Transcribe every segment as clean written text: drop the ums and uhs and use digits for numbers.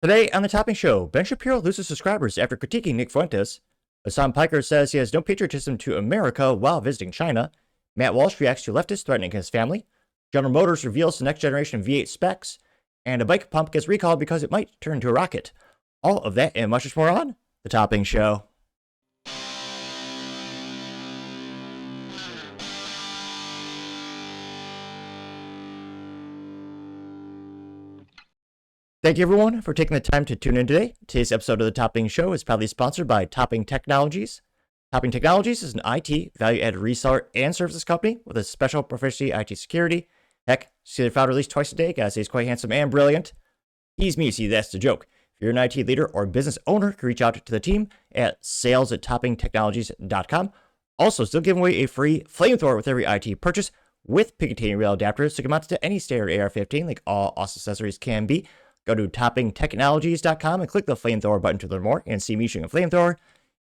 Today on the Topping Show, Ben Shapiro loses subscribers after critiquing Nick Fuentes. Hasan Piker says he has no patriotism to America while visiting China. Matt Walsh reacts to leftists threatening his family. General Motors reveals the next generation V8 specs. And a bike pump gets recalled because it might turn into a rocket. All of that and much more on the Topping Show. Thank you, everyone, for taking the time to tune in today. Today's episode of the Topping Show is proudly sponsored by Topping Technologies. Topping Technologies is an IT value-added reseller and services company with a special proficiency IT security. Heck, see their founder at least twice a day. Gotta say he's quite handsome and brilliant. He's me, see that's the joke. If you're an IT leader or business owner, you can reach out to the team at sales@toppingtechnologies.com. Also, still giving away a free Flamethrower with every IT purchase with Picatinny rail adapters to come out to any standard AR-15 like all awesome accessories can be. Go to toppingtechnologies.com and click the Flamethrower button to learn more and see me shooting a Flamethrower.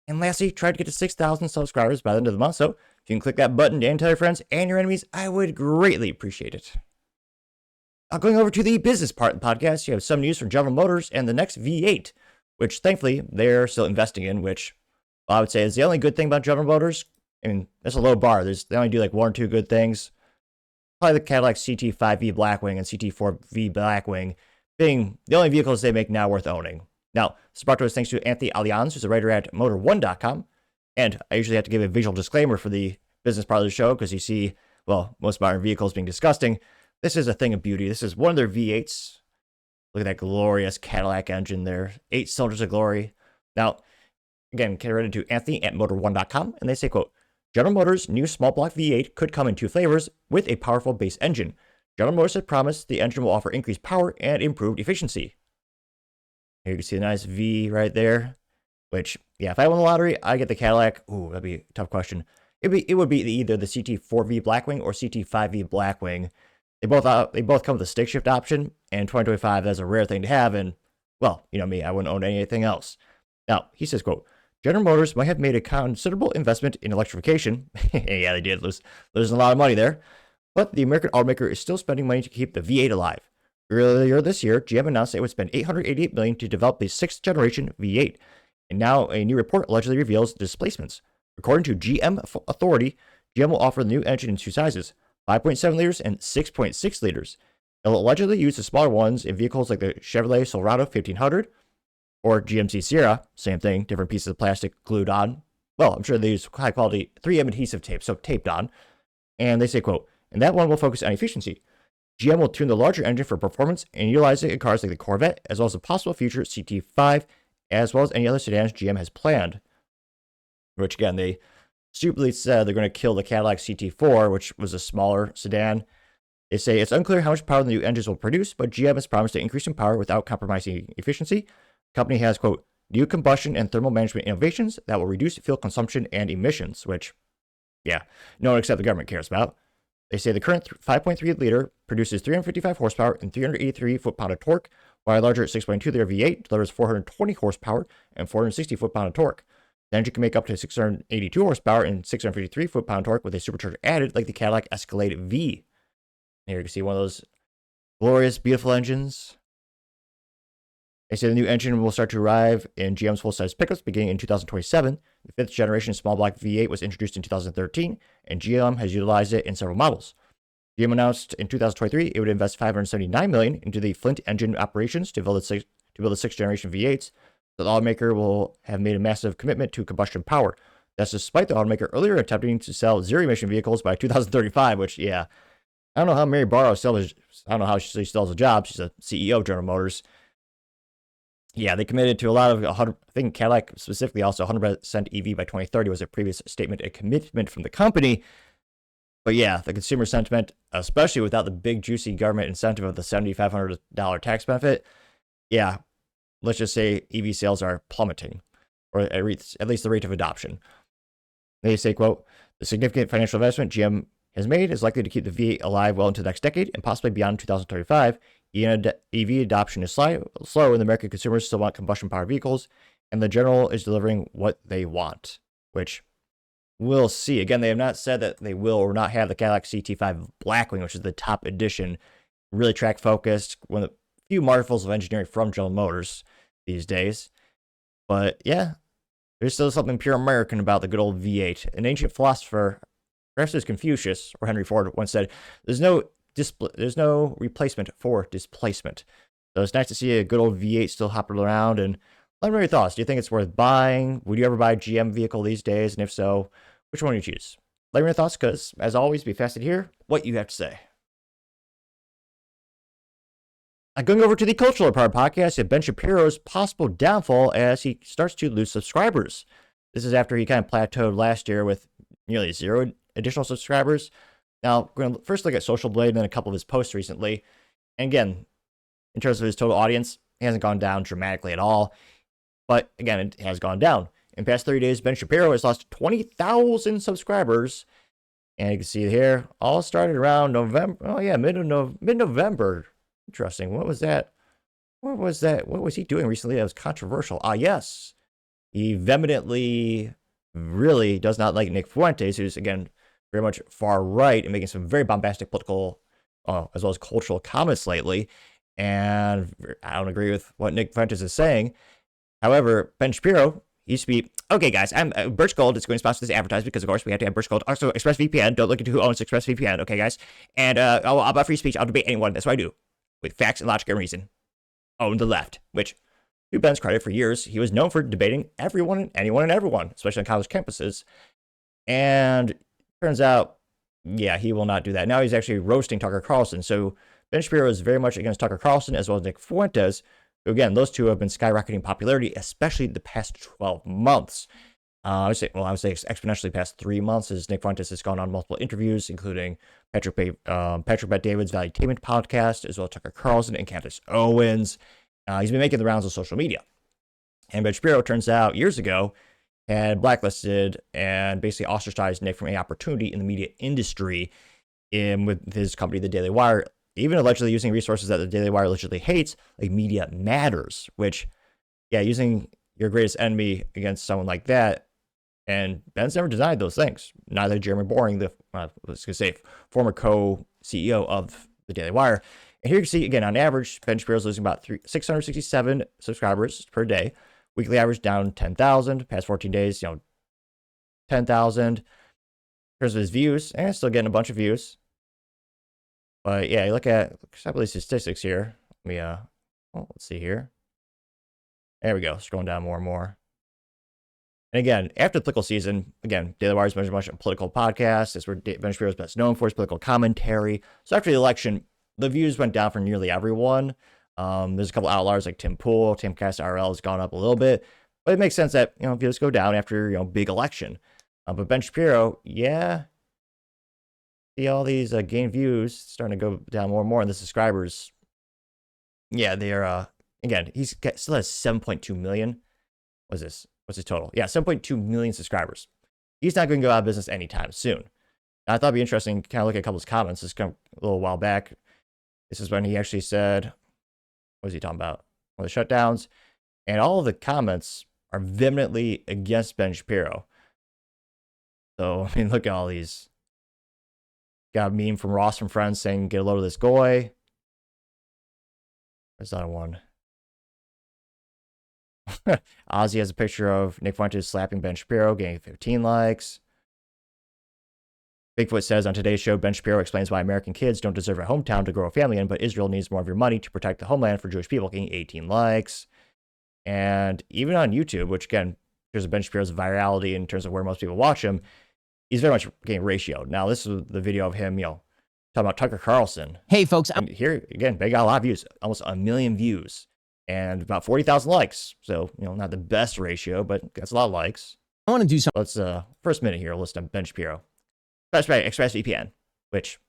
And lastly, try to get to 6,000 subscribers by the end of the month. So if you can click that button and tell your friends and your enemies, I would greatly appreciate it. Going over to the business part of the podcast, you have some news from General Motors and the next V8, which thankfully they're still investing in, which I would say is the only good thing about General Motors. I mean, that's a low bar. They only do like one or two good things. Probably the Cadillac CT5V Blackwing and CT4V Blackwing being the only vehicles they make now worth owning. Now, this is brought to us thanks to Anthony Allianz, who's a writer at Motor1.com. And I usually have to give a visual disclaimer for the business part of the show because you see, well, most modern vehicles being disgusting. This is a thing of beauty. This is one of their V8s. Look at that glorious Cadillac engine there. 8 cylinders of glory. Now, again, credited to Anthony at Motor1.com. And they say, quote, General Motors' new small block V8 could come in 2 flavors with a powerful base engine. General Motors has promised the engine will offer increased power and improved efficiency. Here you can see a nice V right there, which, yeah, if I won the lottery, I get the Cadillac. Ooh, that'd be a tough question. It would be either the CT4V Blackwing or CT5V Blackwing. They both come with a stick shift option, and 2025 that's a rare thing to have, and, well, you know me, I wouldn't own anything else. Now, he says, quote, General Motors might have made a considerable investment in electrification. Yeah, they did lose a lot of money there. But the American automaker is still spending money to keep the V8 alive. Earlier this year, GM announced it would spend $888 million to develop the 6th generation V8, and now a new report allegedly reveals displacements. According to GM Authority, GM will offer the new engine in 2 sizes, 5.7 liters and 6.6 liters. It will allegedly use the smaller ones in vehicles like the Chevrolet Silverado 1500 or GMC Sierra, same thing, different pieces of plastic glued on. Well, I'm sure they use high quality 3M adhesive tape, so taped on. And they say, quote, and that one will focus on efficiency. GM will tune the larger engine for performance and utilize it in cars like the Corvette, as well as a possible future CT5, as well as any other sedans GM has planned. Which, again, they stupidly said they're going to kill the Cadillac CT4, which was a smaller sedan. They say it's unclear how much power the new engines will produce, but GM has promised to increase in power without compromising efficiency. The company has, quote, new combustion and thermal management innovations that will reduce fuel consumption and emissions, which, yeah, no one except the government cares about. They say the current 5.3 liter produces 355 horsepower and 383 foot-pound of torque, while a larger 6.2 liter V8 delivers 420 horsepower and 460 foot-pound of torque. The engine can make up to 682 horsepower and 653 foot-pound torque with a supercharger added like the Cadillac Escalade V. Here you can see one of those glorious, beautiful engines. They say the new engine will start to arrive in GM's full-size pickups beginning in 2027. The 5th generation small block V8 was introduced in 2013, and GM has utilized it in several models. GM announced in 2023 it would invest $579 million into the Flint engine operations to build a 6th generation V8s. The automaker will have made a massive commitment to combustion power. That's despite the automaker earlier attempting to sell zero-emission vehicles by 2035, which, yeah, I don't know how Mary Barra sells. I don't know how she still has a job. She's a CEO of General Motors. Yeah, they committed to a lot of, I think Cadillac specifically also 100% EV by 2030 was a previous statement, a commitment from the company. But yeah, the consumer sentiment, especially without the big juicy government incentive of the $7,500 tax benefit, yeah, let's just say EV sales are plummeting, or at least the rate of adoption. They say, quote, the significant financial investment GM has made is likely to keep the V8 alive well into the next decade and possibly beyond 2035. EV adoption is slow, and the American consumers still want combustion-powered vehicles, and the General is delivering what they want, which we'll see. Again, they have not said that they will or not have the Cadillac CT5 Blackwing, which is the top edition, really track-focused, one of the few marvels of engineering from General Motors. these days. But yeah, there's still something pure American about the good old V8. An ancient philosopher, perhaps it was Confucius or Henry Ford, once said, there's no replacement for displacement. So it's nice to see a good old V8 still hopping around. And let me know your thoughts. Do you think it's worth buying? Would you ever buy a GM vehicle these days? And if so, which one would you choose? Let me know your thoughts, because as always, be fascinated to hear what you have to say. Going over to the cultural part of the podcast, Ben Shapiro's possible downfall as he starts to lose subscribers. This is after he kind of plateaued last year with nearly 0 additional subscribers. Now, we're going to first look at Social Blade and then a couple of his posts recently. And again, in terms of his total audience, it hasn't gone down dramatically at all. But again, it has gone down. In the past 30 days, Ben Shapiro has lost 20,000 subscribers. And you can see here, all started around November. Oh yeah, mid-November. Interesting. What was that? What was he doing recently that was controversial? Yes. He vehemently really does not like Nick Fuentes, who's, again, very much far right and making some very bombastic political as well as cultural comments lately. And I don't agree with what Nick Fuentes is saying. However, Ben Shapiro used to be, okay, guys, I'm Birch Gold is going to sponsor this advertisement because, of course, we have to have Birch Gold. Also, ExpressVPN. Don't look into who owns ExpressVPN, okay, guys? And about free speech, I'll debate anyone. That's what I do. With facts and logic and reason. Own the left, which, to Ben's credit, for years, he was known for debating everyone and anyone and everyone, especially on college campuses. And turns out, yeah, he will not do that. Now he's actually roasting Tucker Carlson. So Ben Shapiro is very much against Tucker Carlson as well as Nick Fuentes. So again, those two have been skyrocketing popularity, especially the past 12 months. I would say exponentially past 3 months, as Nick Fuentes has gone on multiple interviews, including Patrick Bet-David's Valuetainment podcast, as well as Tucker Carlson and Candace Owens. He's been making the rounds on social media. And Ben Shapiro, turns out, years ago, had blacklisted and basically ostracized Nick from any opportunity in the media industry with his company, The Daily Wire, even allegedly using resources that The Daily Wire allegedly hates, like Media Matters, which, yeah, using your greatest enemy against someone like that. And Ben's never denied those things. Neither Jeremy Boring, the former co-CEO of the Daily Wire. And here you can see, again, on average, Ben Shapiro's losing about 667 subscribers per day. Weekly average down 10,000. Past 14 days, 10,000. In terms of his views, still getting a bunch of views. But yeah, you look at some of these statistics here. Let's see here. There we go. Scrolling down more and more. And again, after the political season, again, Daily Wire is very much a political podcast. It's where Ben Shapiro is best known for his political commentary. So after the election, the views went down for nearly everyone. There's a couple outliers like Tim Pool, Timcast RL has gone up a little bit. But it makes sense that, views go down after, big election. But Ben Shapiro, yeah, see all these gained views starting to go down more and more. And the subscribers, yeah, they're, again, still has 7.2 million. What's this? What's his total? Yeah, 7.2 million subscribers. He's not going to go out of business anytime soon. Now, I thought it'd be interesting to kind of look at a couple of his comments. This is kind of a little while back. This is when he actually said, what was he talking about? Well, the shutdowns. And all of the comments are vehemently against Ben Shapiro. So, I mean, look at all these. Got a meme from Ross from Friends saying, get a load of this goy. There's not one. Ozzy has a picture of Nick Fuentes slapping Ben Shapiro, getting 15 likes. Bigfoot says on today's show, Ben Shapiro explains why American kids don't deserve a hometown to grow a family in, but Israel needs more of your money to protect the homeland for Jewish people, getting 18 likes. And even on YouTube, which again, there's Ben Shapiro's virality in terms of where most people watch him, he's very much getting ratioed. Now, this is the video of him, talking about Tucker Carlson. Hey, folks. And here, again, they got a lot of views, almost 1 million views. And about 40,000 likes. So, not the best ratio, but that's a lot of likes. I want to do something. Let's, first minute here, list on Ben Shapiro. ExpressVPN, which,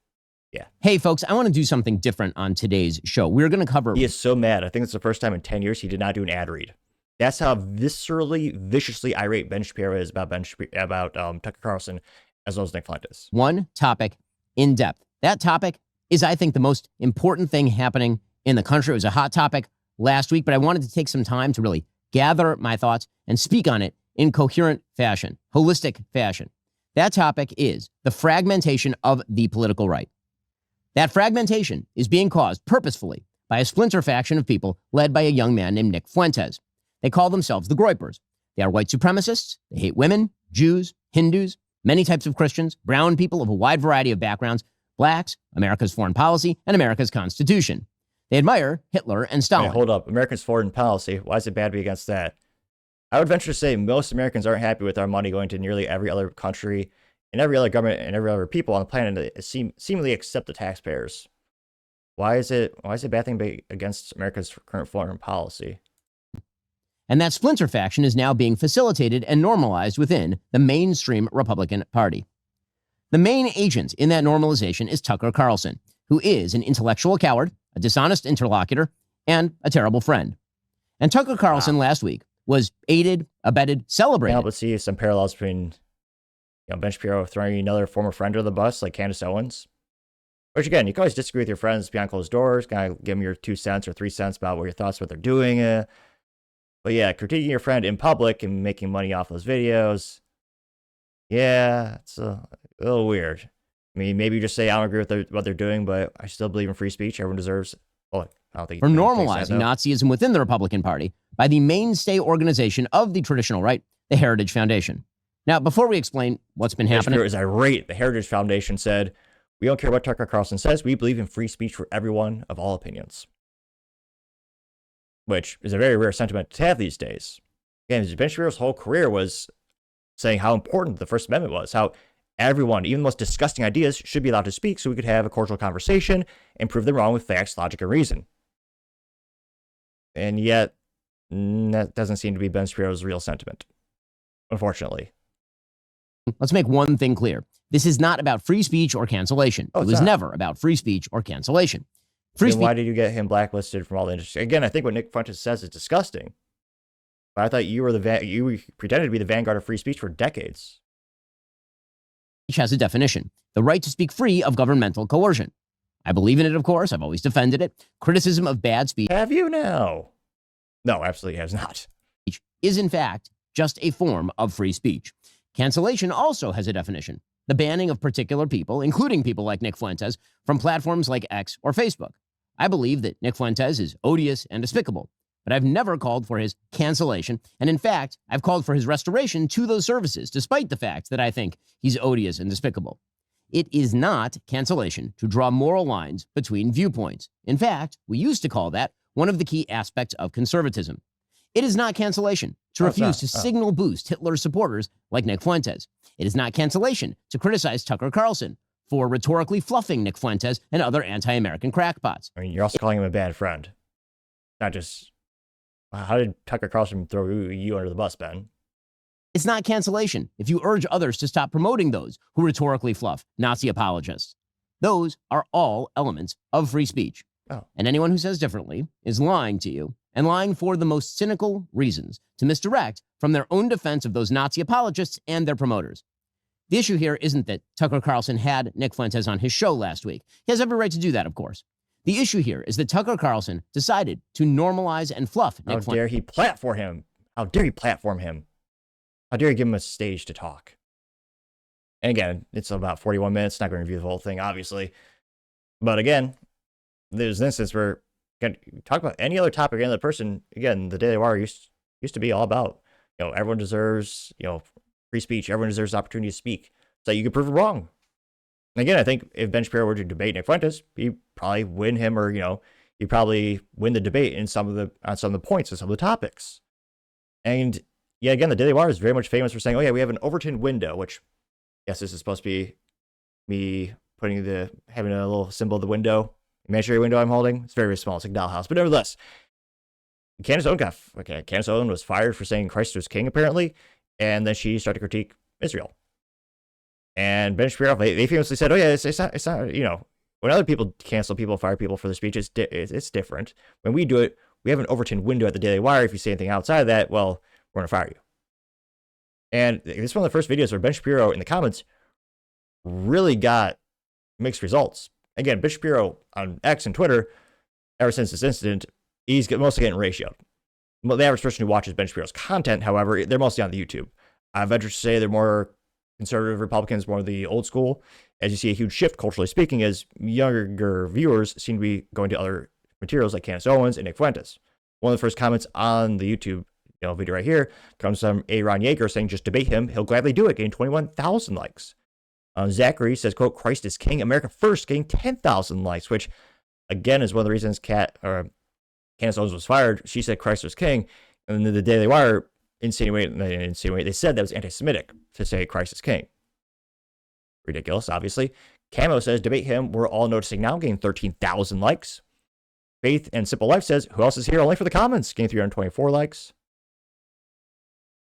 yeah. Hey, folks, I want to do something different on today's show. We're going to cover... He is so mad. I think it's the first time in 10 years he did not do an ad read. That's how viscerally, viciously irate Ben Shapiro is about Tucker Carlson, as well as Nick Fuentes. One topic in depth. That topic is, I think, the most important thing happening in the country. It was a hot topic last week, but I wanted to take some time to really gather my thoughts and speak on it in coherent fashion, holistic fashion. That topic is the fragmentation of the political right. That fragmentation is being caused purposefully by a splinter faction of people led by a young man named Nick Fuentes. They call themselves the Groypers. They are white supremacists. They hate women, Jews, Hindus, many types of Christians, brown people of a wide variety of backgrounds, blacks, America's foreign policy, and America's Constitution. They admire Hitler and Stalin. Wait, hold up. America's foreign policy. Why is it bad to be against that? I would venture to say most Americans aren't happy with our money going to nearly every other country and every other government and every other people on the planet that seemingly accept the taxpayers. Why is it a bad thing to be against America's current foreign policy? And that splinter faction is now being facilitated and normalized within the mainstream Republican Party. The main agent in that normalization is Tucker Carlson, who is an intellectual coward, a dishonest interlocutor, and a terrible friend. And Tucker Carlson last week was aided, abetted, celebrated. Yeah, but see some parallels between Ben Shapiro throwing another former friend under the bus like Candace Owens. Which again, you can always disagree with your friends behind closed doors, kind of give them your 2 cents or 3 cents about what your thoughts, what they're doing. But yeah, critiquing your friend in public and making money off those videos, yeah, it's a little weird. I mean, maybe you just say, I don't agree with what they're doing, but I still believe in free speech. Everyone deserves. Well, I don't think for normalizing Nazism within the Republican Party by the mainstay organization of the traditional right, the Heritage Foundation. Now, before we explain what's been happening, Shapiro is irate. The Heritage Foundation said, "We don't care what Tucker Carlson says. We believe in free speech for everyone of all opinions," which is a very rare sentiment to have these days. Again, Ben Shapiro's whole career was saying how important the First Amendment was, how everyone, even the most disgusting ideas, should be allowed to speak so we could have a cordial conversation and prove them wrong with facts, logic, and reason. And yet, that doesn't seem to be Ben Shapiro's real sentiment, unfortunately. Let's make one thing clear. This is not about free speech or cancellation. It was never about free speech or cancellation. Then why did you get him blacklisted from all the industry? Again, I think what Nick Fuentes says is disgusting. But I thought you were you pretended to be the vanguard of free speech for decades. Speech has a definition: the right to speak free of governmental coercion. I believe in it, of course. I've always defended it. Criticism of bad speech. Have you now? No, absolutely has not. Is in fact just a form of free speech. Cancellation also has a definition: the banning of particular people, including people like Nick Fuentes, from platforms like X or Facebook. I believe that Nick Fuentes is odious and despicable, but I've never called for his cancellation. And in fact, I've called for his restoration to those services, despite the fact that I think he's odious and despicable. It is not cancellation to draw moral lines between viewpoints. In fact, we used to call that one of the key aspects of conservatism. It is not cancellation to refuse to signal boost Hitler's supporters like Nick Fuentes. It is not cancellation to criticize Tucker Carlson for rhetorically fluffing Nick Fuentes and other anti-American crackpots. I mean, you're also calling him a bad friend. Not just, how did Tucker Carlson throw you under the bus, Ben? It's not cancellation if you urge others to stop promoting those who rhetorically fluff Nazi apologists. Those are all elements of free speech. Oh. And anyone who says differently is lying to you, and lying for the most cynical reasons to misdirect from their own defense of those Nazi apologists and their promoters. The issue here isn't that Tucker Carlson had Nick Fuentes on his show last week. He has every right to do that, of course. The issue here is that Tucker Carlson decided to normalize and fluff Nick Fuentes. How dare he platform him? How dare he platform him? How dare you give him a stage to talk? And again, it's about 41 minutes. Not going to review the whole thing, obviously. But again, there's an instance where, again, talk about any other topic, any other person. Again, the Daily Wire used to be all about, everyone deserves, free speech. Everyone deserves the opportunity to speak so you can prove it wrong. And again, I think if Ben Shapiro were to debate Nick Fuentes, he'd probably win him, or he'd probably win the debate on some of the points and some of the topics. And yeah, again, the Daily Wire is very much famous for saying, "Oh yeah, we have an Overton window," which, yes, this is supposed to be me having a little symbol of the window, imaginary window I'm holding. It's very, very small. It's like a dollhouse, but nevertheless, Candace Owens was fired for saying Christ was king, apparently, and then she started to critique Israel. And Ben Shapiro, they famously said, "Oh yeah, it's not, when other people cancel people, fire people for their speech, it's different. When we do it, we have an Overton window at the Daily Wire. If you say anything outside of that, well, we're going to fire you." And this is one of the first videos where Ben Shapiro in the comments really got mixed results. Again, Ben Shapiro on X and Twitter, ever since this incident, he's mostly getting ratioed. The average person who watches Ben Shapiro's content, however, they're mostly on the YouTube. I venture to say they're more conservative Republicans, more of the old school. As you see a huge shift, culturally speaking, as younger viewers seem to be going to other materials like Candace Owens and Nick Fuentes. One of the first comments on the YouTube video right here comes from Aaron Yeager saying, just debate him. He'll gladly do it, getting 21,000 likes. Zachary says, quote, Christ is King, America first, getting 10,000 likes, which again is one of the reasons Candace Owens was fired. She said Christ was King, and then the Daily Wire they said that was anti-Semitic to say Christ is King. Ridiculous, obviously. Camo says, debate him. We're all noticing now, getting 13,000 likes. Faith and Simple Life says, who else is here only for the comments? Getting 324 likes.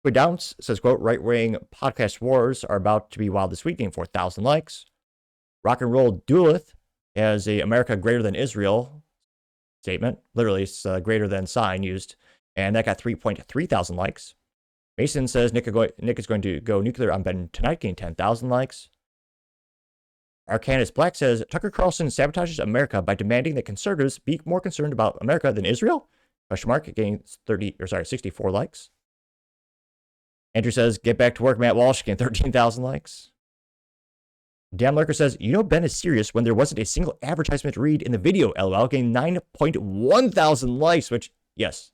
Quid Downs says, quote, right-wing podcast wars are about to be wild this week, getting 4,000 likes. Rock and Roll Duelith has a America greater than Israel statement. Literally, it's greater than sign used. And that got 3.3 thousand likes. Mason says Nick is going to go nuclear on Ben tonight, getting 10,000 likes. Arcanus Black says Tucker Carlson sabotages America by demanding that conservatives be more concerned about America than Israel? Question mark, getting 64 likes. Andrew says, get back to work, Matt Walsh, getting 13,000 likes. Dan Lurker says, you know Ben is serious when there wasn't a single advertisement to read in the video, LOL, getting 9.1 thousand likes, which, yes,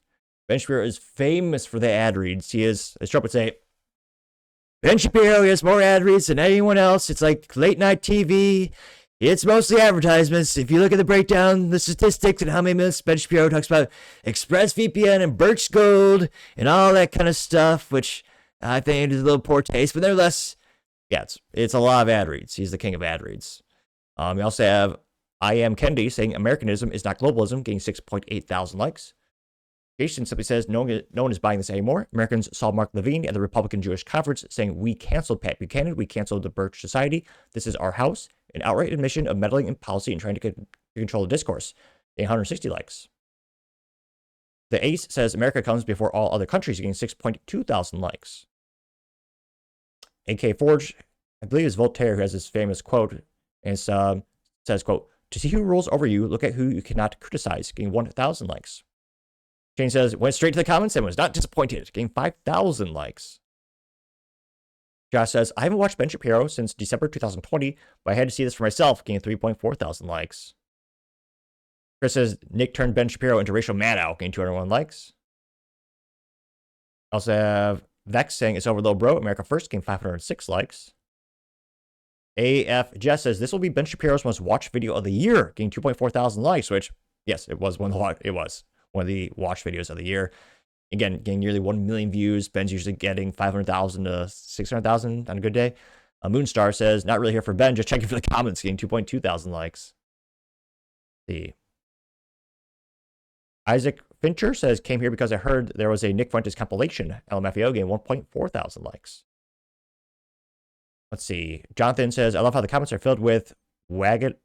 Ben Shapiro is famous for the ad reads. He is, as Trump would say, Ben Shapiro has more ad reads than anyone else. It's like late night TV. It's mostly advertisements. If you look at the breakdown, the statistics, and how many minutes Ben Shapiro talks about ExpressVPN and Birch Gold and all that kind of stuff, which I think is a little poor taste, but nevertheless, yeah, it's a lot of ad reads. He's the king of ad reads. We also have I Am Kennedy saying Americanism is not globalism, getting 6.8 thousand likes. Jason simply says no one is buying this anymore. Americans saw Mark Levine at the Republican Jewish Conference saying, we canceled Pat Buchanan, we canceled the Birch Society. This is our house. An outright admission of meddling in policy and trying to control the discourse. 160 likes. The Ace says America comes before all other countries, getting 6.2 thousand likes. AK Forge, I believe it's Voltaire who has this famous quote, and it says, quote, to see who rules over you, look at who you cannot criticize, getting 1,000 likes. Shane says, went straight to the comments and was not disappointed, getting 5,000 likes. Josh says, I haven't watched Ben Shapiro since December 2020, but I had to see this for myself, getting 3.4 thousand likes. Chris says, Nick turned Ben Shapiro into racial Maddow, getting 201 likes. Also have Vex saying, it's over, little bro, America first, getting 506 likes. AF Jess says, this will be Ben Shapiro's most watched video of the year, getting 2.4 thousand likes, which, yes, it was one of the watch videos of the year. Again, getting nearly 1 million views. Ben's usually getting 500,000 to 600,000 on a good day. Moonstar says, not really here for Ben, just checking for the comments, getting 2.2 thousand likes. Isaac Fincher says, came here because I heard there was a Nick Fuentes compilation. LMFAO getting 1.4 thousand likes. Let's see. Jonathan says, I love how the comments are filled with wagon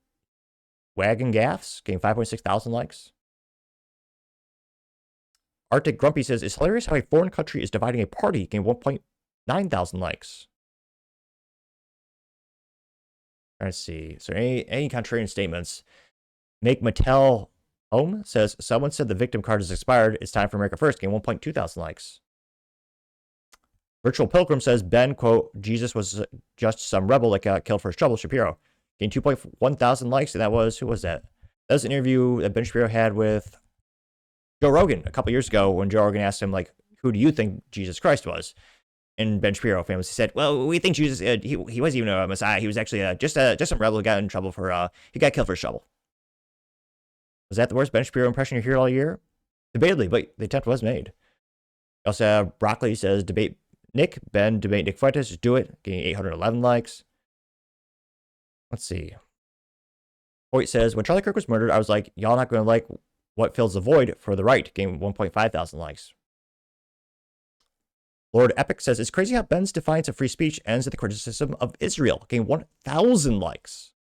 gaffs, getting 5.6 thousand likes. Arctic Grumpy says, it's hilarious how a foreign country is dividing a party, getting 1.9 thousand likes. Let's see. So any contrarian statements. Make Mattel Home says, someone said the victim card is expired. It's time for America First, getting 1.2 thousand likes. Virtual Pilgrim says, Ben, quote, Jesus was just some rebel that got killed for his trouble, Shapiro. Getting 2.1 thousand likes, and that was, who was that? That was an interview that Ben Shapiro had with Joe Rogan a couple years ago when Joe Rogan asked him, like, who do you think Jesus Christ was? And Ben Shapiro famously said, well, we think Jesus, he wasn't even a Messiah. He was actually just some rebel who got in trouble for, he got killed for his trouble. Was that the worst Ben Shapiro impression you hear all year? Debatably, but the attempt was made. Also have Broccoli says, debate Nick, Ben, debate Nick Fuentes, just do it, getting 811 likes. Let's see. Hoyt says, when Charlie Kirk was murdered, I was like, y'all not going to like what fills the void for the right, getting 1.5 thousand likes. Lord Epic says, it's crazy how Ben's defiance of free speech ends at the criticism of Israel, getting 1,000 likes.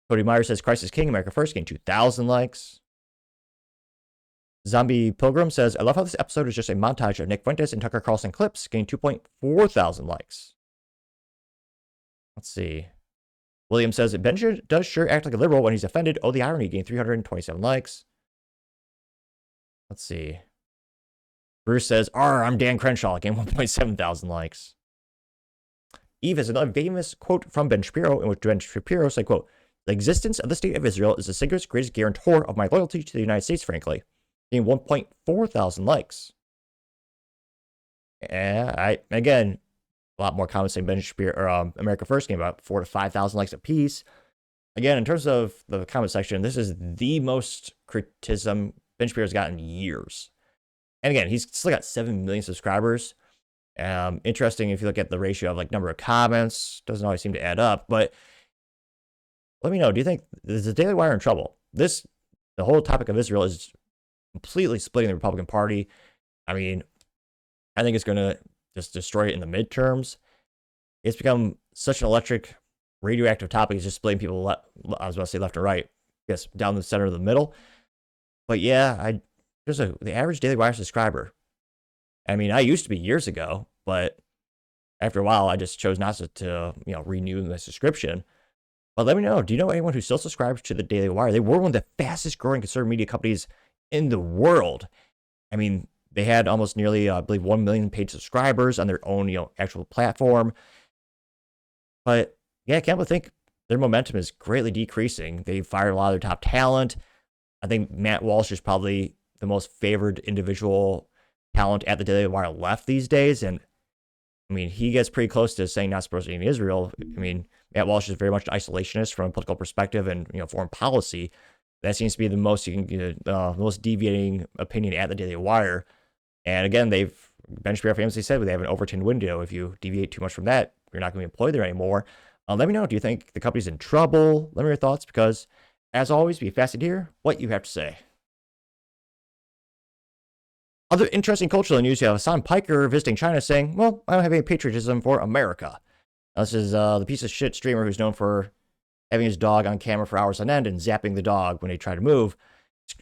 Cody Meyer says, Christ is King, America First, getting 2,000 likes. Zombie Pilgrim says, I love how this episode is just a montage of Nick Fuentes and Tucker Carlson clips, getting 2.4 thousand likes. Let's see. William says, Ben does sure act like a liberal when he's offended. Oh, the irony, getting 327 likes. Let's see. Bruce says, I'm Dan Crenshaw, getting 1.7 thousand likes. Eve has another famous quote from Ben Shapiro, in which Ben Shapiro said, quote, the existence of the state of Israel is the single greatest guarantor of my loyalty to the United States, frankly. Getting 1.4 thousand likes. Again, a lot more comments saying Ben Shapiro or America First game about 4 to 5,000 likes apiece. Again, in terms of the comment section, this is the most criticism Ben Shapiro's gotten in years. And again, he's still got 7 million subscribers. Interesting if you look at the ratio of like number of comments, doesn't always seem to add up. But let me know, do you think is the Daily Wire in trouble? The whole topic of Israel is completely splitting the Republican Party. I mean, I think it's going to just destroy it in the midterms. It's become such an electric, radioactive topic. It's just splitting people, I was about to say left and right, yes, down the center of the middle. But yeah, the average Daily Wire subscriber. I mean, I used to be years ago, but after a while, I just chose not to renew my subscription. But let me know, do you know anyone who still subscribes to the Daily Wire? They were one of the fastest growing conservative media companies in the world. I mean, they had almost nearly, I believe, 1 million paid subscribers on their own, actual platform. But yeah, I can't but think their momentum is greatly decreasing. They fired a lot of their top talent. I think Matt Walsh is probably the most favored individual talent at the Daily Wire left these days. And I mean, he gets pretty close to saying not supposed to be in Israel. I mean, Matt Walsh is very much an isolationist from a political perspective and foreign policy. That seems to be the most most deviating opinion at the Daily Wire. And again, Ben Shapiro famously said they have an Overton window. If you deviate too much from that, you're not going to be employed there anymore. Let me know, do you think the company's in trouble? Let me know your thoughts, because as always, be fascinated to hear what you have to say. Other interesting cultural news, you have Hasan Piker visiting China saying, well, I don't have any patriotism for America. Now, this is the piece of shit streamer who's known for having his dog on camera for hours on end and zapping the dog when they try to move.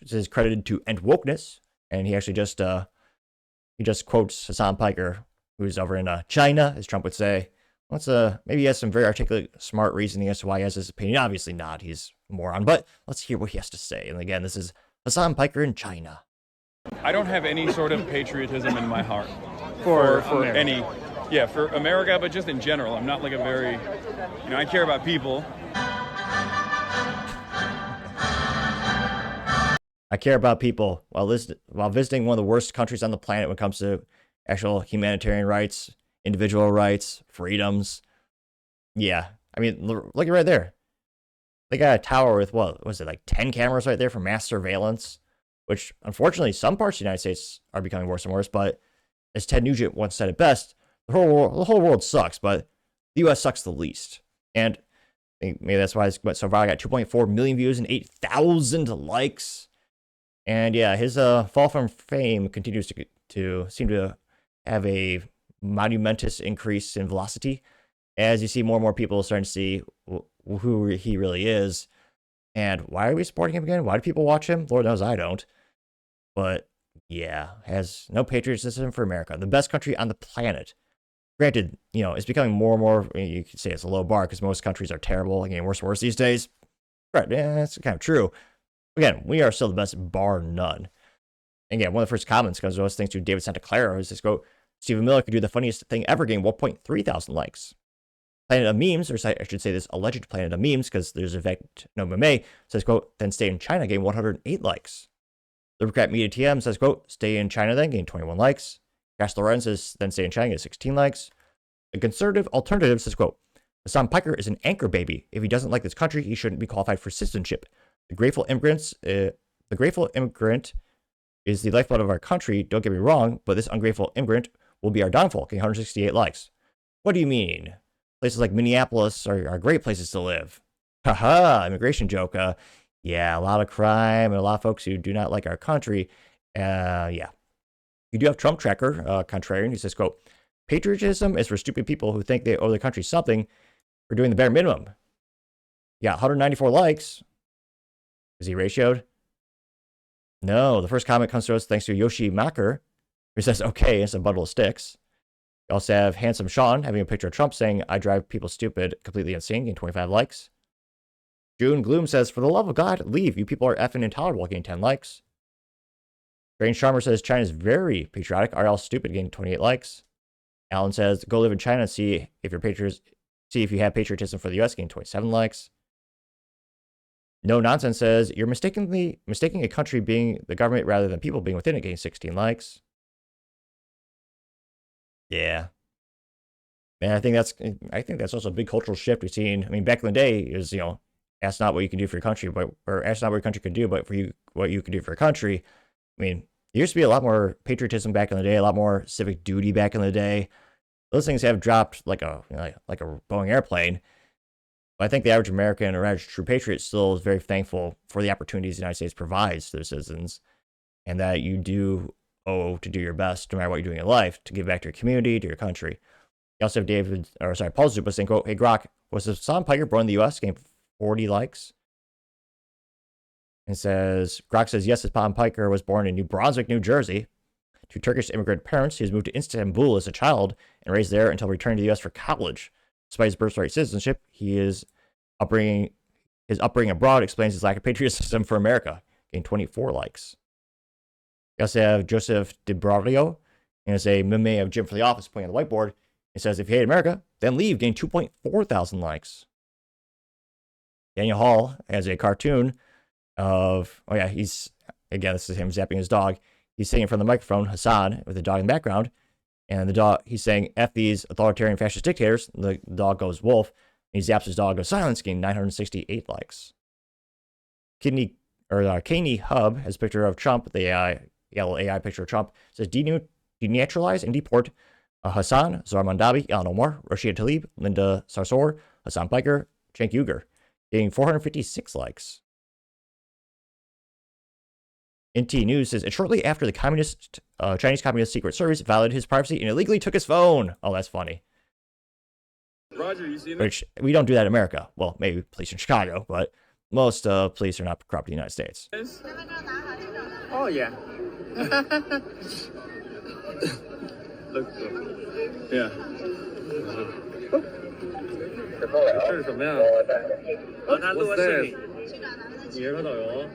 This is credited to end wokeness, and he actually just quotes Hasan Piker, who's over in China, as Trump would say. Maybe he has some very articulate, smart reasoning as to why he has this opinion. Obviously not, he's a moron, but let's hear what he has to say. And again, this is Hasan Piker in China. I don't have any sort of patriotism in my heart For for America, but just in general. I'm not like a very, I care about people. I care about people while visiting one of the worst countries on the planet when it comes to actual humanitarian rights, individual rights, freedoms. Yeah, I mean, look right there. They got a tower with, what was it, like 10 cameras right there for mass surveillance, which unfortunately some parts of the United States are becoming worse and worse. But as Ted Nugent once said it best, the whole world sucks, but the U.S. sucks the least. And I think maybe that's why it's so far. I got 2.4 million views and 8,000 likes. And yeah, his fall from fame continues to seem to have a monumentous increase in velocity as you see more and more people starting to see who he really is. And why are we supporting him again? Why do people watch him? Lord knows I don't. But yeah, has no patriotism for America, the best country on the planet. Granted, it's becoming more and more, you could say it's a low bar because most countries are terrible and getting worse and worse these days. Right, yeah, that's kind of true. Again, we are still the best, bar none. And again, one of the first comments comes to us thanks to David Santa Clara, is this quote, Stephen Miller could do the funniest thing ever, getting 1.3 thousand likes. Planet of Memes, or I should say this alleged Planet of Memes, because there's in fact no meme, says, quote, then stay in China, getting 108 likes. Libercat Media TM says, quote, stay in China then, getting 21 likes. Cash Lorenz says, then stay in China, getting 16 likes. A conservative alternative says, quote, Hasan Piker is an anchor baby. If he doesn't like this country, he shouldn't be qualified for citizenship. The grateful immigrant is the lifeblood of our country, don't get me wrong, but this ungrateful immigrant will be our downfall, getting 168 likes. What do you mean? Places like Minneapolis are great places to live. Haha, immigration joke. Yeah, a lot of crime and a lot of folks who do not like our country. Yeah. You do have Trump Tracker, contrarian. He says, quote, patriotism is for stupid people who think they owe their country something for doing the bare minimum. Yeah, 194 likes. Is he ratioed? No, the first comment comes to us thanks to Yoshi Macker, who says, okay, it's a bundle of sticks. You also have Handsome Sean having a picture of Trump saying, I drive people stupid, completely insane, getting 25 likes. June Gloom says, for the love of God, leave. You people are effing intolerable, getting 10 likes. Strange Charmer says, China's very patriotic, are all stupid, getting 28 likes. Alan says, go live in China and see if you have patriotism for the US, getting 27 likes. No Nonsense says, you're mistaking a country being the government rather than people being within it, getting 16 likes. Yeah. And I think that's also a big cultural shift we've seen. I mean, back in the day is, ask not what you can do for your country, or ask not what your country can do, but for you, what you can do for your country. I mean, there used to be a lot more patriotism back in the day, a lot more civic duty back in the day. Those things have dropped like like a Boeing airplane. But I think the average American or average true patriot still is very thankful for the opportunities the United States provides to their citizens, and that you do owe to do your best, no matter what you're doing in life, to give back to your community, to your country. You also have Paul Zupa saying, quote, "Hey Grok, was Hasan Piker born in the U.S.? Gained 40 likes." And says, Grok says, yes, Hasan Piker was born in New Brunswick, New Jersey, to Turkish immigrant parents. He was moved to Istanbul as a child and raised there until returning to the U.S. for college. Despite his birthright citizenship, his upbringing abroad explains his lack of patriotism for America. Gained 24 likes. You also have Joseph DeBravio, and it's a meme of Jim from The Office pointing on the whiteboard. It says, if you hate America, then leave. Gained 2.4 thousand likes. Daniel Hall has a cartoon of, this is him zapping his dog. He's sitting in front of the microphone, Hasan, with the dog in the background. And the dog, he's saying, F these authoritarian fascist dictators. The dog goes wolf. And he zaps his dog, goes silence, gained 968 likes. Kidney Hub has a picture of Trump, the yellow AI picture of Trump. It says, denaturalize and deport Hassan, Zohar Mandabi, Ilhan Omar, Rashida Tlaib, Linda Sarsour, Hasan Piker, Cenk Uygur, getting 456 likes. NT News says, and shortly after the Chinese Communist Secret Service violated his privacy and illegally took his phone. Oh, that's funny. Roger, you see that? Which, we don't do that in America. Well, maybe police in Chicago, but most police are not corrupt in the United States. Oh, yeah. Look, yeah. 这是什么呀？他录个视频。你是个导游？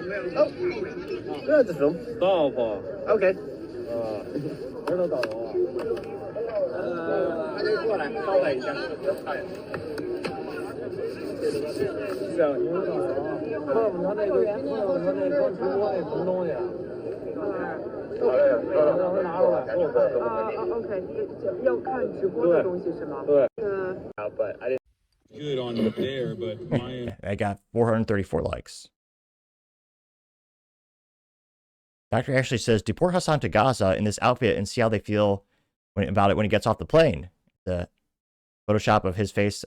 没有。这是什么？Stop. OK. 我是导游啊。他就过来，稍等一下。是啊，你是导游啊？问问他那个，问问他那刚直播那什么东西啊？让他拿出来给我看。OK， 要看直播的东西是吗？对。But I didn't. Good on there, but my I got 434 likes. Dr. Ashley says, deport Hassan to Gaza in this outfit and see how they feel about it when he gets off the plane. The Photoshop of his face,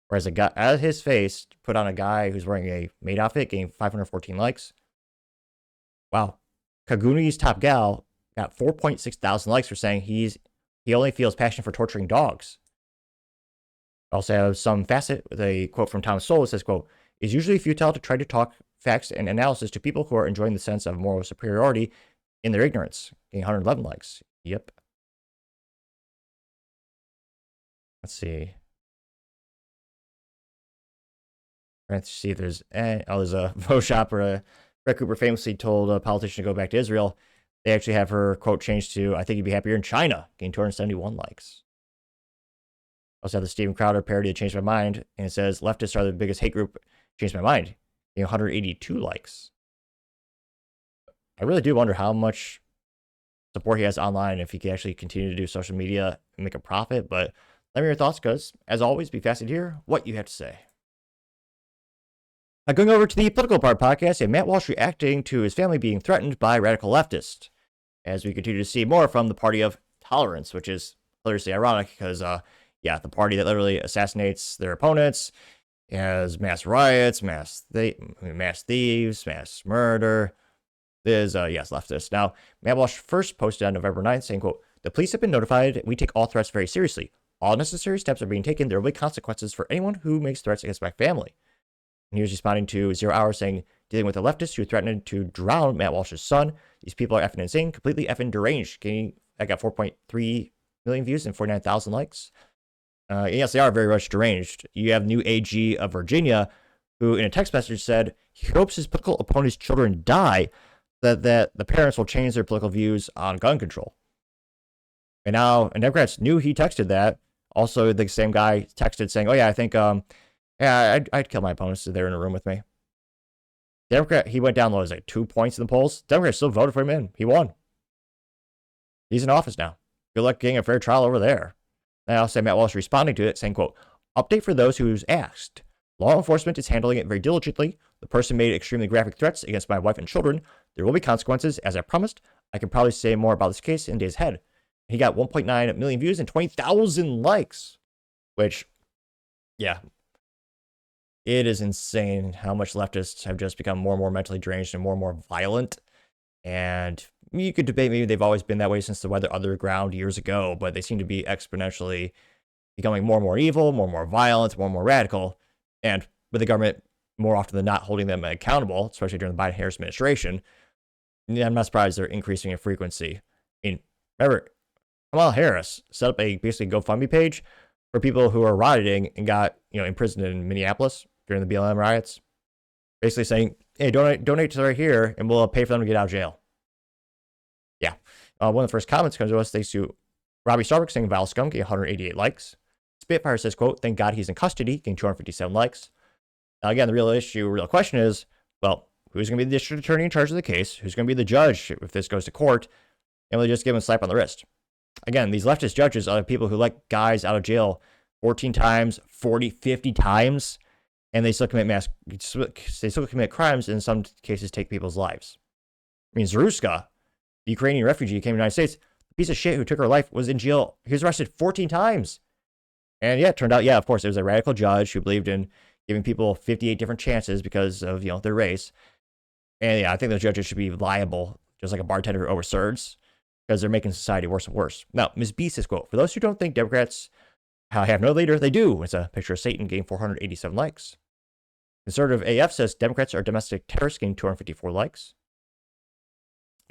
or as his face put on a guy who's wearing a maid outfit, getting 514 likes. Wow. Kaguni's top gal got 4.6 thousand likes for saying he only feels passion for torturing dogs. Also have some facet with a quote from Thomas Sowell. It says, quote, it's usually futile to try to talk facts and analysis to people who are enjoying the sense of moral superiority in their ignorance. Getting 111 likes. Yep. Let's see. Let's see if there's a Photoshop where Brett Cooper famously told a politician to go back to Israel. They actually have her quote changed to, I think you'd be happier in China. Getting 271 likes. Also have the Steven Crowder parody that changed my mind, and it says leftists are the biggest hate group. Changed my mind. 182 likes. I really do wonder how much support he has online, if he can actually continue to do social media and make a profit. But let me know your thoughts, because as always, be fascinated to hear what you have to say. Now, going over to the political part podcast, and Matt Walsh reacting to his family being threatened by radical leftists, as we continue to see more from the party of tolerance, which is hilariously ironic because the party that literally assassinates their opponents, has mass riots, mass thieves, mass murder, is, leftist. Now, Matt Walsh first posted on November 9th saying, quote, the police have been notified. We take all threats very seriously. All necessary steps are being taken. There will be consequences for anyone who makes threats against my family. And he was responding to 0 Hour saying, dealing with a leftist who threatened to drown Matt Walsh's son. These people are effing insane, completely effing deranged. I got 4.3 million views and 49,000 likes. Yes, they are very much deranged. You have new AG of Virginia, who in a text message said he hopes his political opponent's children die, that the parents will change their political views on gun control. And Democrats knew he texted that. Also, the same guy texted saying, oh yeah, I think, I'd kill my opponents if they were in a room with me. Democrat, he went down low, 2 points in the polls. Democrats still voted for him in. He won. He's in office now. Good luck getting a fair trial over there. And I also had Matt Walsh responding to it, saying, quote, update for those who's asked. Law enforcement is handling it very diligently. The person made extremely graphic threats against my wife and children. There will be consequences, as I promised. I can probably say more about this case in days ahead. He got 1.9 million views and 20,000 likes, which, yeah, it is insane how much leftists have just become more and more mentally deranged and more violent. And you could debate maybe they've always been that way since the Weather Underground years ago, but they seem to be exponentially becoming more and more evil, more and more violent, more and more radical. And with the government more often than not holding them accountable, especially during the Biden-Harris administration, I'm not surprised they're increasing in frequency. I mean, remember, Kamala Harris set up a basically GoFundMe page for people who are rioting and got imprisoned in Minneapolis during the BLM riots, basically saying, hey, donate to right here, and we'll pay for them to get out of jail. Yeah. One of the first comments comes to us thanks to Robbie Starbuck saying Val Scum getting 188 likes. Spitfire says, quote, thank God he's in custody, getting 257 likes. Now, again, the real question is, well, who's going to be the district attorney in charge of the case? Who's going to be the judge if this goes to court? And will they just give him a slap on the wrist? Again, these leftist judges are the people who let guys out of jail 14 times, 40, 50 times, and they still commit crimes, and in some cases take people's lives. I mean, Zaruska, the Ukrainian refugee who came to the United States, the piece of shit who took her life, was in jail. He was arrested 14 times. And yeah, it turned out, of course, it was a radical judge who believed in giving people 58 different chances because of, their race. And yeah, I think those judges should be liable, just like a bartender who overserves, because they're making society worse and worse. Now, Ms. B says, quote, for those who don't think Democrats have no leader, they do. It's a picture of Satan getting 487 likes. Conservative AF says Democrats are domestic terrorists getting 254 likes.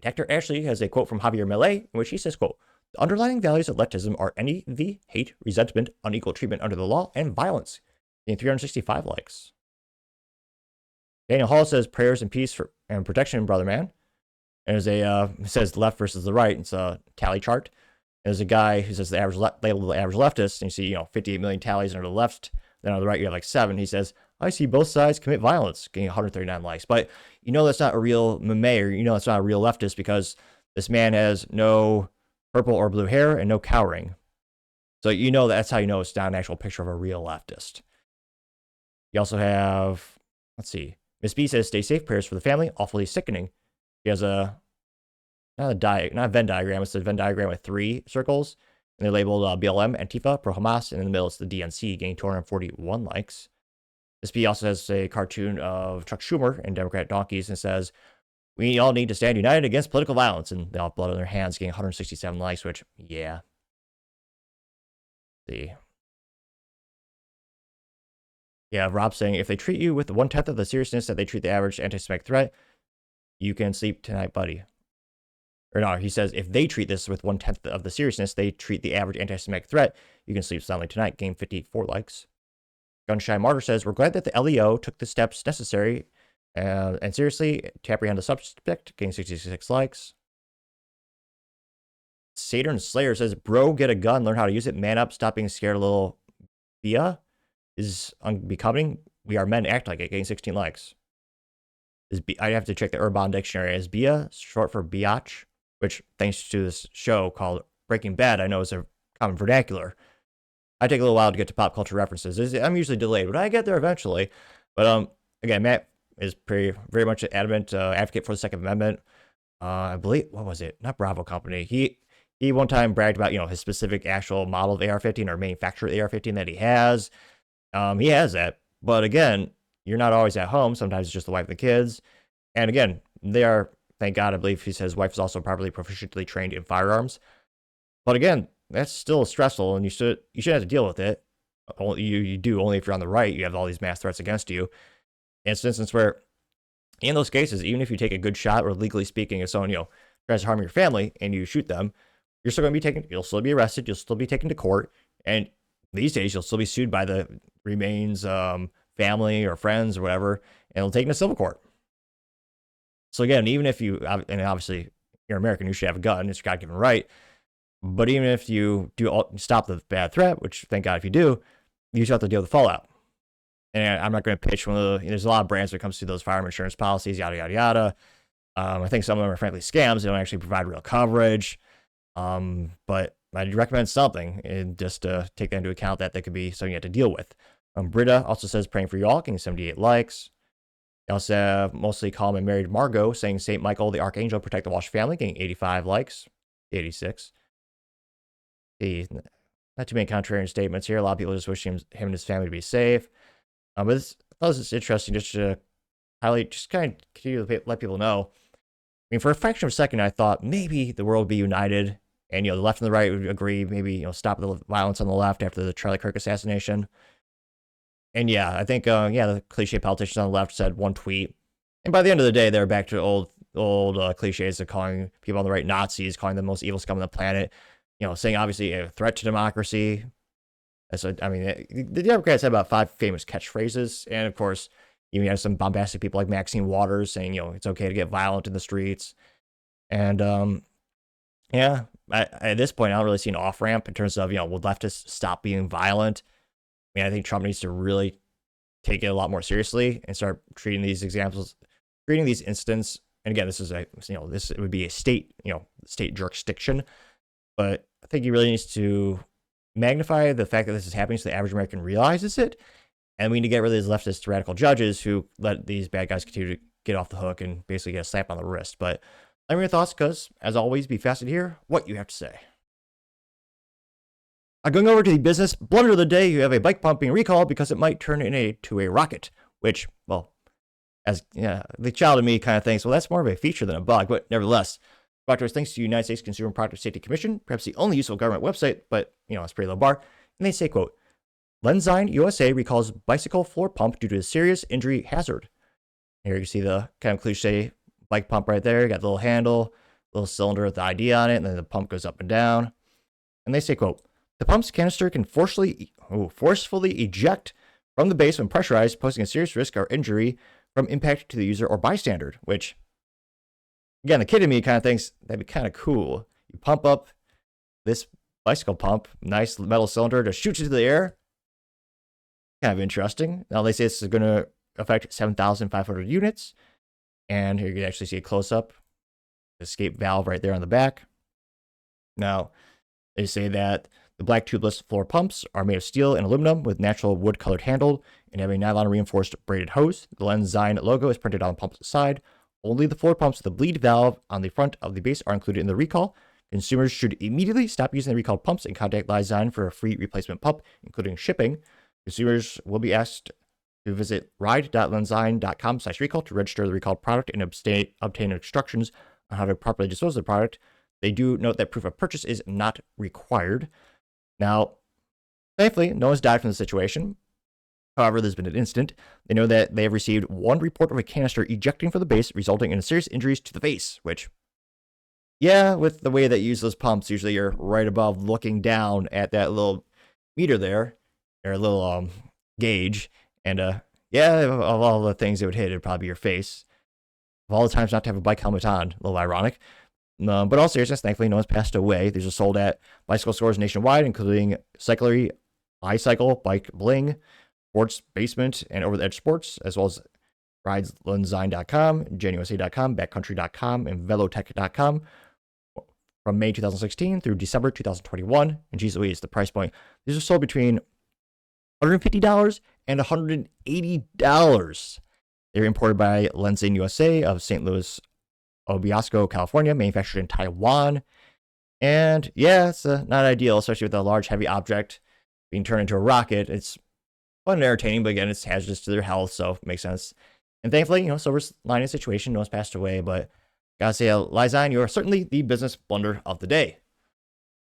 Dr. Ashley has a quote from Javier Milei, in which he says, quote, the underlying values of leftism are envy, hate, resentment, unequal treatment under the law, and violence, getting 365 likes. Daniel Hall says prayers and peace and protection, brother man. And there's it says left versus the right. It's a tally chart. And there's a guy who says labeled the average leftist, and you see 58 million tallies under the left. Then on the right you have like 7. He says, I see both sides commit violence, getting 139 likes. But that's not a real meme, or that's not a real leftist, because this man has no purple or blue hair and no cowering. So that's how it's not an actual picture of a real leftist. You also have, let's see, Miss B says, stay safe, prayers for the family, awfully sickening. He has not a Venn diagram, it's a Venn diagram with 3 circles, and they're labeled BLM, Antifa, pro-Hamas, and in the middle it's the DNC, getting 241 likes. Miss B also has a cartoon of Chuck Schumer and Democrat donkeys, and says, we all need to stand united against political violence, and they all have blood on their hands, getting 167 likes, which, yeah. Let's see. Yeah, Rob saying, if they treat you with 1/10 of the seriousness that they treat the average anti-Semitic threat, you can sleep tonight, buddy. Or no, he says, if they treat this with 1/10 of the seriousness they treat the average anti-Semitic threat, you can sleep soundly tonight, getting 54 likes. Gunshy Martyr says, we're glad that the LEO took the steps necessary and seriously to apprehend the suspect, getting 66 likes. Saturn Slayer says, bro, get a gun, learn how to use it, man up, stop being scared, little Bia is unbecoming. We are men, act like it, getting 16 likes. I have to check the Urban Dictionary. Is Bia short for biatch? Which, thanks to this show called Breaking Bad, I know is a common vernacular. I take a little while to get to pop culture references. I'm usually delayed, but I get there eventually. But again, Matt is very much an adamant advocate for the Second Amendment. I believe, what was it? Not Bravo Company. He one time bragged about his specific actual model of AR-15 or manufacturer of the AR-15 that he has. He has that, but again, you're not always at home. Sometimes it's just the wife and the kids. And again, they are, thank God, I believe he says his wife is also properly proficiently trained in firearms. But again, that's still stressful, and you shouldn't have to deal with it. You do only if you're on the right. You have all these mass threats against you. And it's an instance where, in those cases, even if you take a good shot, or legally speaking, if someone tries to harm your family and you shoot them, you're still going to be taken. You'll still be arrested. You'll still be taken to court, and these days you'll still be sued by the remains family or friends or whatever, and it'll take in a civil court. So again, even if you, and obviously you're American, you should have a gun. It's your God-given right. But even if you do stop the bad threat, which thank God if you do, you still have to deal with the fallout. And I'm not going to pitch one of the, there's a lot of brands when it comes to those firearm insurance policies, yada, yada, yada. I think some of them are frankly scams. They don't actually provide real coverage. But I'd recommend something, and just take that into account that could be something you have to deal with. Britta also says, praying for you all, getting 78 likes. You also have mostly calm and married Margot saying, St. Michael the Archangel protect the Walsh family, getting 85 likes, 86. Not too many contrarian statements here. A lot of people just wish him and his family to be safe. But I thought it's interesting just to highlight, just kind of continue to let people know. I mean, for a fraction of a second, I thought maybe the world would be united, and the left and the right would agree, maybe stop the violence on the left after the Charlie Kirk assassination. And yeah, I think the cliche politicians on the left said one tweet, and by the end of the day, they're back to old cliches of calling people on the right Nazis, calling them the most evil scum on the planet. Saying obviously a threat to democracy. The Democrats had about 5 famous catchphrases, and of course, you have some bombastic people like Maxine Waters saying, it's okay to get violent in the streets. And at this point, I don't really see an off ramp in terms of will leftists stop being violent. I think Trump needs to really take it a lot more seriously and start treating these incidents. And again, this is this would be a state jurisdiction. But I think he really needs to magnify the fact that this is happening so the average American realizes it. And we need to get rid of these leftist radical judges who let these bad guys continue to get off the hook and basically get a slap on the wrist. But let me know your thoughts, because as always, be fascinated to hear what you have to say. Going over to the business blunder of the day, you have a bike pump being recalled because it might turn into a rocket, which, the child in me kind of thinks, well, that's more of a feature than a bug, but nevertheless, brought to us thanks to the United States Consumer Product Safety Commission, perhaps the only useful government website, but, it's a pretty low bar. And they say, quote, Lenzine USA recalls bicycle floor pump due to a serious injury hazard. Here you can see the kind of cliche bike pump right there. You got the little handle, little cylinder with the ID on it, and then the pump goes up and down. And they say, quote, the pump's canister can forcefully eject from the base when pressurized, posing a serious risk or injury from impact to the user or bystander, which, again, the kid in me kind of thinks that'd be kind of cool. You pump up this bicycle pump, nice metal cylinder, to shoot you to the air. Kind of interesting. Now, they say this is going to affect 7,500 units. And here you can actually see a close-up. Escape valve right there on the back. Now, they say that the black tubeless floor pumps are made of steel and aluminum with natural wood-colored handle and have a nylon-reinforced braided hose. The Lenzine logo is printed on the pump's side. Only the floor pumps with the bleed valve on the front of the base are included in the recall. Consumers should immediately stop using the recalled pumps and contact Lenzine for a free replacement pump, including shipping. Consumers will be asked to visit ride.lenzine.com/recall to register the recalled product and obtain instructions on how to properly dispose of the product. They do note that proof of purchase is not required. Now, thankfully, no one's died from the situation. However, there's been an incident. They know that they have received one report of a canister ejecting from the base, resulting in serious injuries to the face, which, with the way that you use those pumps, usually you're right above looking down at that little meter there, or a little gauge, and of all the things it would hit, it'd probably be your face. Of all the times not to have a bike helmet on, a little ironic. But all seriousness, thankfully, no one's passed away. These are sold at bicycle stores nationwide, including Cyclery, iCycle, Bike Bling, Sports Basement, and Over the Edge Sports, as well as rideslenzine.com, genusa.com, backcountry.com, and velotech.com from May 2016 through December 2021. And geez Louise, the price point. These are sold between $150 and $180. They're imported by Lenzine USA of St. Louis Obispo, California, manufactured in Taiwan. And it's not ideal, especially with a large, heavy object being turned into a rocket. It's fun and entertaining, but again, it's hazardous to their health, so it makes sense. And thankfully, silver lining situation, no one's passed away, but gotta say, Lenzine, you are certainly the business blunder of the day.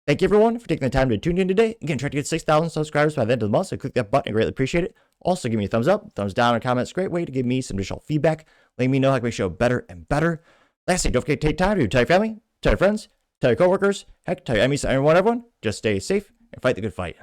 Thank you, everyone, for taking the time to tune in today. Again, try to get 6,000 subscribers by the end of the month, so click that button. I greatly appreciate it. Also, give me a thumbs up, thumbs down, or comments. Great way to give me some additional feedback, letting me know how I can make the show better and better. Lastly, don't forget to take time to tell your family, tell your friends, tell your coworkers, heck, tell your enemies, everyone. Just stay safe and fight the good fight.